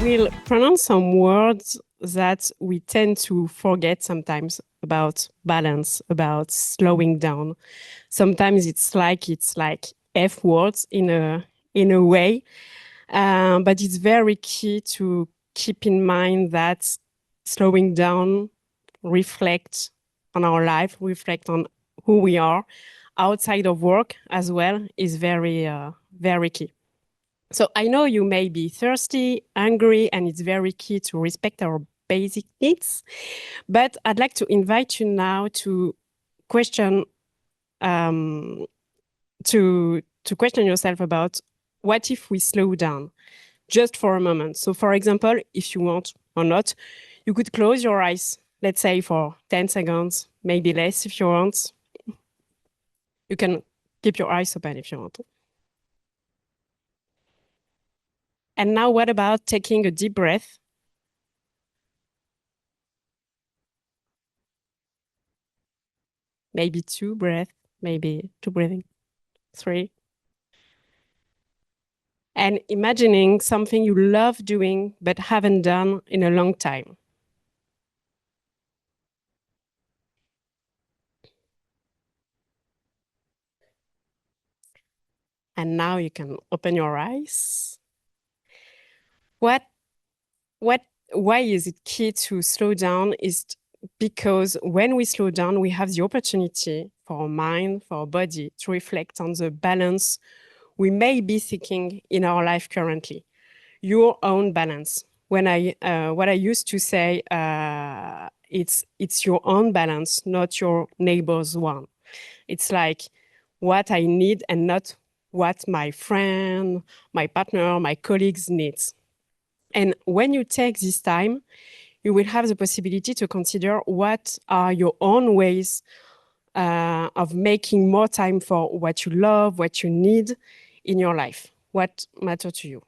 will pronounce some words that we tend to forget sometimes about balance, about slowing down. Sometimes it's like F words in a way, but it's very key to keep in mind that slowing down, reflect on our life, reflect on who we are outside of work as well is very key. So I know you may be thirsty, hungry, and it's very key to respect our basic needs. But I'd like to invite you now to question to question yourself about what if we slow down just for a moment. So for example, if you want or not, you could close your eyes, let's say for 10 seconds, maybe less if you want. You can keep your eyes open if you want. And now what about taking a deep breath? Maybe 2 breaths, maybe 2 breathing, 3. And imagining something you love doing but haven't done in a long time. And now you can open your eyes. Why is it key to slow down? Is because when we slow down, we have the opportunity for our mind, for our body to reflect on the balance we may be seeking in our life currently. Your own balance. What I used to say, it's your own balance, not your neighbor's one. It's like what I need and not what my friend, my partner, my colleagues needs. And when you take this time, you will have the possibility to consider what are your own ways of making more time for what you love, what you need in your life, what matters to you.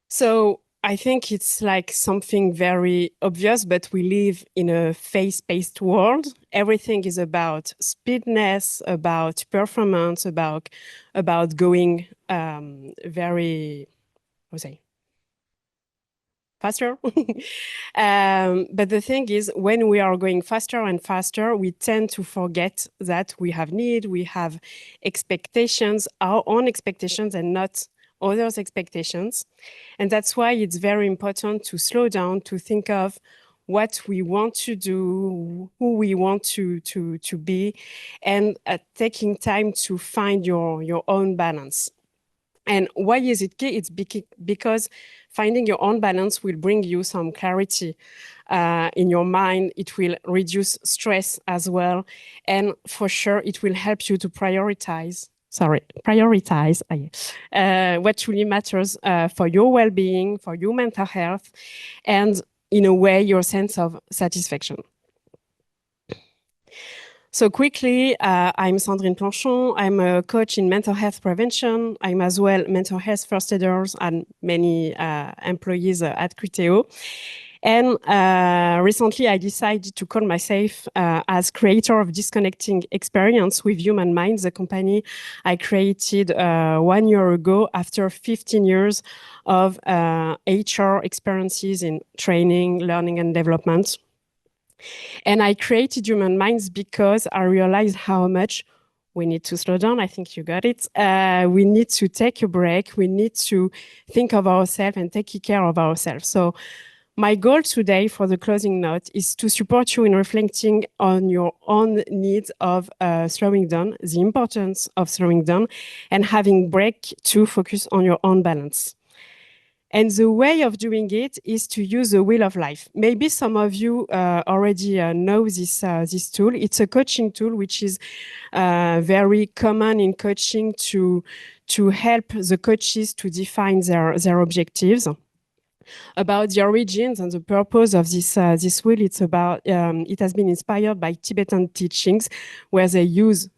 So I think it's like something very obvious, but we live in a face-based world. Everything is about speedness, about performance, about going very, what's I say, faster. But the thing is, when we are going faster and faster, we tend to forget that we have need, we have expectations, our own expectations and not others' expectations. And that's why it's very important to slow down, to think of what we want to do, who we want to be, and taking time to find your own balance. And why is it key? It's because finding your own balance will bring you some clarity in your mind. It will reduce stress as well. And for sure, it will help you to prioritize what really matters for your well-being, for your mental health, and in a way, your sense of satisfaction. So quickly, I'm Sandrine Planchon. I'm a coach in mental health prevention. I'm as well mental health first aiders and many employees at Criteo. And recently, I decided to call myself as creator of Disconnecting Experience with Human Minds, a company I created 1 year ago after 15 years of HR experiences in training, learning, and development. And I created Human Minds because I realized how much we need to slow down. I think you got it. We need to take a break. We need to think of ourselves and take care of ourselves. So my goal today for the closing note is to support you in reflecting on your own needs of slowing down, the importance of slowing down, and having break to focus on your own balance. And the way of doing it is to use the wheel of life. Maybe some of you already know this tool. It's a coaching tool which is very common in coaching to help the coaches to define their objectives. About the origins and the purpose of this wheel, it's about it has been inspired by Tibetan teachings, where they use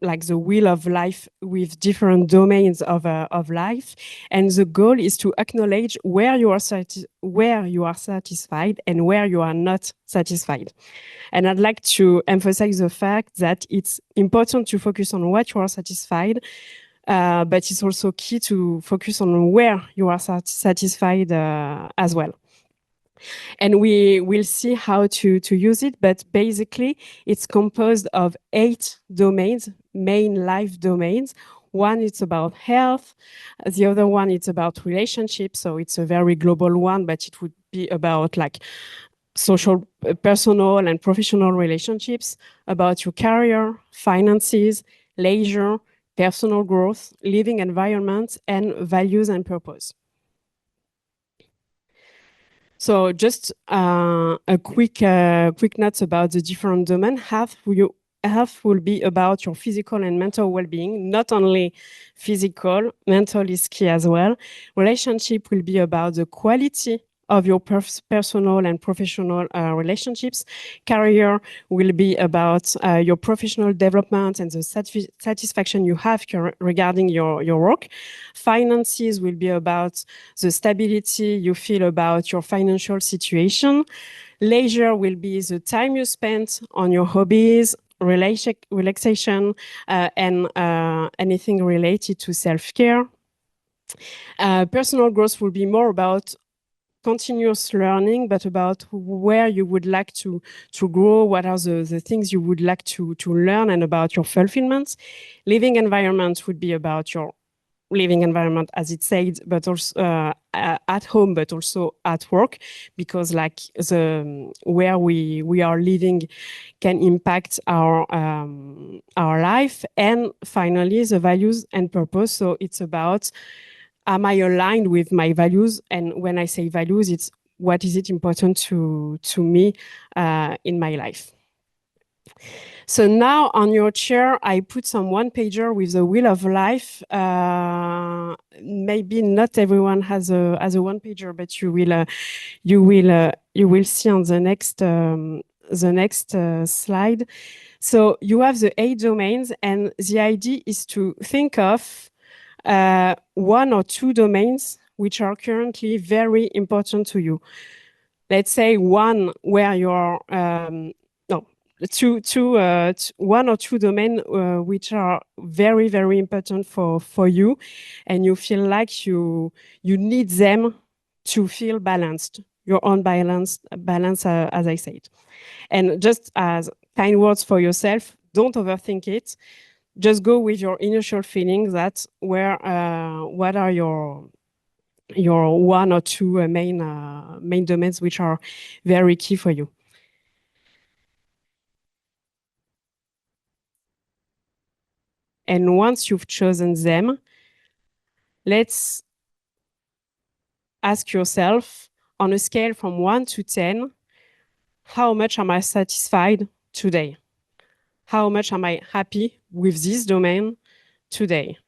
like the wheel of life with different domains of life. And the goal is to acknowledge where you are satisfied and where you are not satisfied. And I'd like to emphasize the fact that it's important to focus on what you are satisfied but it's also key to focus on where you are satisfied as well. And we will see how to use it, but basically it's composed of 8 domains, main life domains. One is about health, the other one is about relationships, so it's a very global one, but it would be about like social, personal and professional relationships, about your career, finances, leisure, personal growth, living environment, and values and purpose. So just a quick note about the different domain. Health will be about your physical and mental well-being, not only physical, mental is key as well. Relationship will be about the quality of your personal and professional relationships. Career will be about your professional development and the satisfaction you have regarding your work. Finances will be about the stability you feel about your financial situation. Leisure will be the time you spend on your hobbies, relaxation, and anything related to self-care. Personal growth will be more about continuous learning, but about where you would like to grow, what are the things you would like to learn, and about your fulfillment. Living environment would be about your living environment, as it said, but also at home, but also at work, because like the where we are living can impact our life. And finally, the values and purpose. So it's about, am I aligned with my values? And when I say values, it's what is it important to me in my life. So now on your chair, I put some one-pager with the wheel of life. Maybe not everyone has a one-pager, but you will see on the next slide. So you have the 8 domains, and the idea is to think of 1 or 2 domains which are currently very important to you. Let's say one where you're one or two domains which are very, very important for you, and you feel like you need them to feel balanced, your own balance, as I said. And just as kind words for yourself, don't overthink it. Just go with your initial feelings. That what are your 1 or 2 main domains which are very key for you. And once you've chosen them, let's ask yourself, on a scale from 1 to 10, how much am I satisfied today? How much am I happy with this domain today?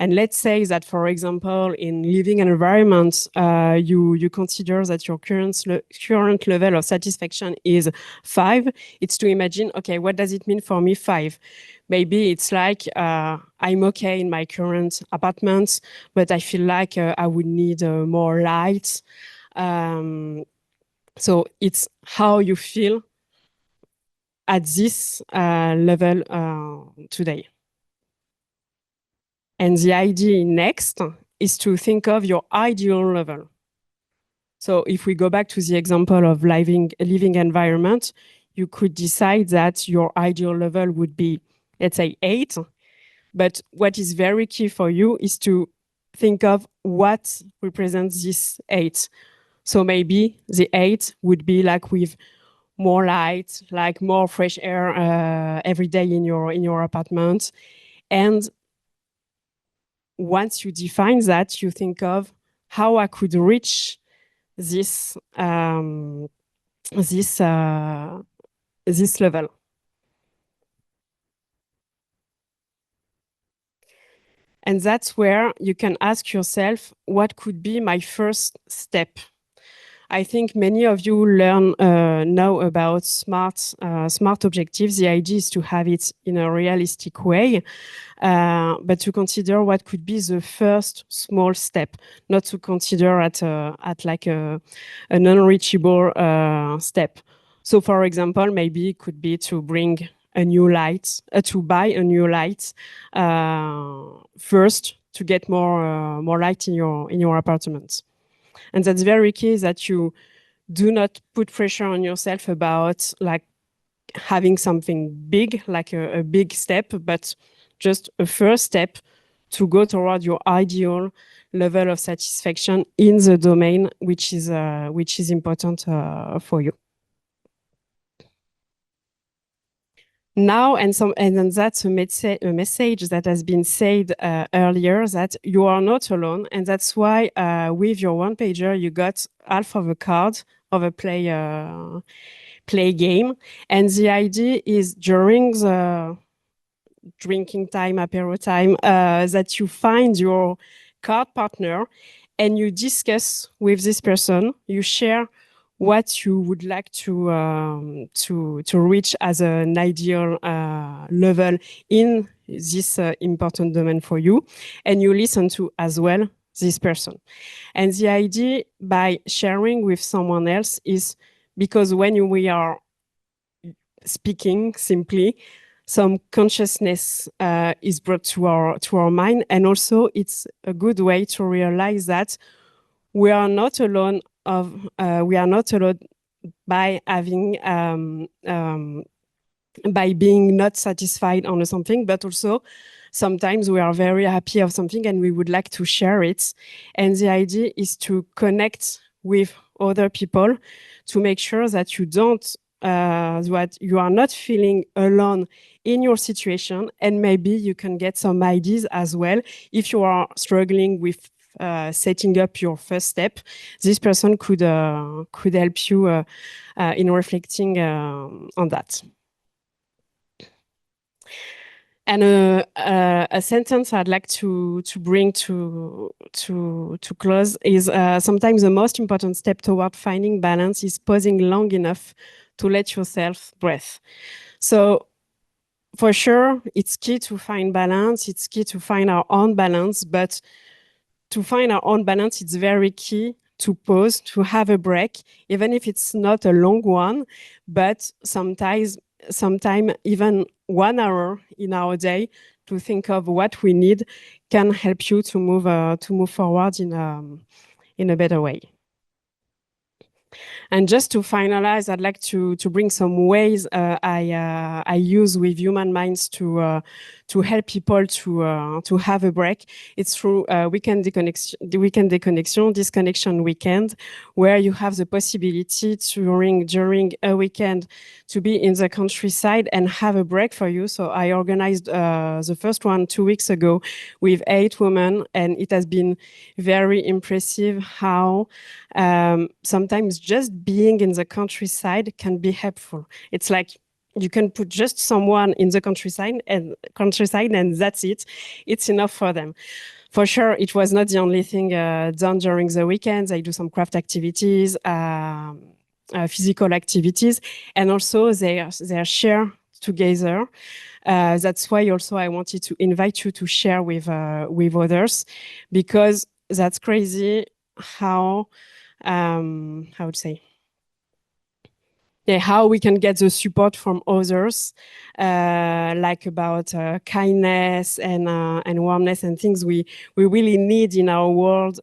And let's say that, for example, in living environments, you consider that your current level of satisfaction is 5. It's to imagine, okay, what does it mean for me 5? Maybe it's like I'm okay in my current apartment, but I feel like I would need more light. So it's how you feel at this level today. And the idea next is to think of your ideal level. So if we go back to the example of living environment, you could decide that your ideal level would be, let's say, 8. But what is very key for you is to think of what represents this 8. So maybe the 8 would be like with more light, like more fresh air every day in your apartment. And once you define that, you think of how I could reach this this level. And that's where you can ask yourself, what could be my first step? I think many of you know about smart objectives. The idea is to have it in a realistic way, but to consider what could be the first small step, not to consider at like an unreachable step. So, for example, maybe it could be to bring a new light, to buy a new light first to get more light in your apartment. And that's very key that you do not put pressure on yourself about like having something big, like a big step, but just a first step to go toward your ideal level of satisfaction in the domain which is important for you. Now, and then that's a message that has been said earlier, that you are not alone, and that's why with your one pager you got half of a card of a play game, and the idea is during the drinking time, apero time, that you find your card partner and you discuss with this person. You share what you would like to reach as an ideal level in this important domain for you, and you listen to as well this person. And the idea by sharing with someone else is because when we are speaking simply, some consciousness is brought to our mind, and also it's a good way to realize that we are not alone. We are not alone by having by being not satisfied on something, but also sometimes we are very happy of something and we would like to share it. And the idea is to connect with other people to make sure that you don't that you are not feeling alone in your situation, and maybe you can get some ideas as well if you are struggling with setting up your first step. This person could help you in reflecting on that. And a sentence I'd like to bring to close is sometimes the most important step toward finding balance is pausing long enough to let yourself breathe. So for sure, it's key to find balance. It's key to find our own balance, but to find our own balance, it's very key to pause, to have a break, even if it's not a long one, but sometimes even 1 hour in our day to think of what we need can help you to move forward in a better way. And just to finalize, I'd like to bring some ways I use with Human Minds to help people to have a break. It's through weekend déconnexion, disconnection weekend, where you have the possibility during a weekend to be in the countryside and have a break for you. So I organized the first one 2 weeks ago with 8 women, and it has been very impressive how sometimes just being in the countryside can be helpful. It's like you can put just someone in the countryside and that's it. It's enough for them. For sure, it was not the only thing done during the weekends. I do some craft activities, physical activities, and also they share together. That's why also I wanted to invite you to share with others, because that's crazy how to say, yeah, how we can get the support from others, like about kindness and warmness and things we really need in our world,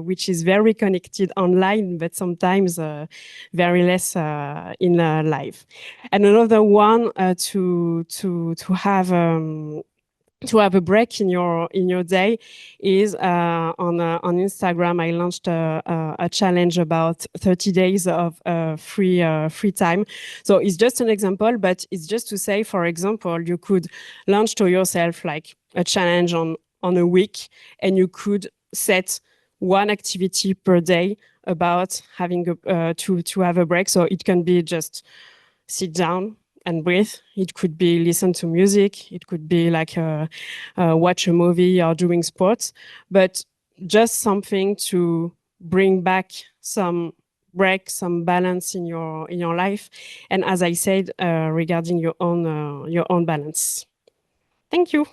which is very connected online, but sometimes very less in life. And another one to have a break in your day is on Instagram. I launched a challenge about 30 days of free time. So it's just an example, but it's just to say, for example, you could launch to yourself like a challenge on a week, and you could set one activity per day about having to have a break. So it can be just sit down and breathe. It could be listen to music. It could be like watch a movie or doing sports, but just something to bring back some break, some balance in your life. And as I said, regarding your own balance. Thank you.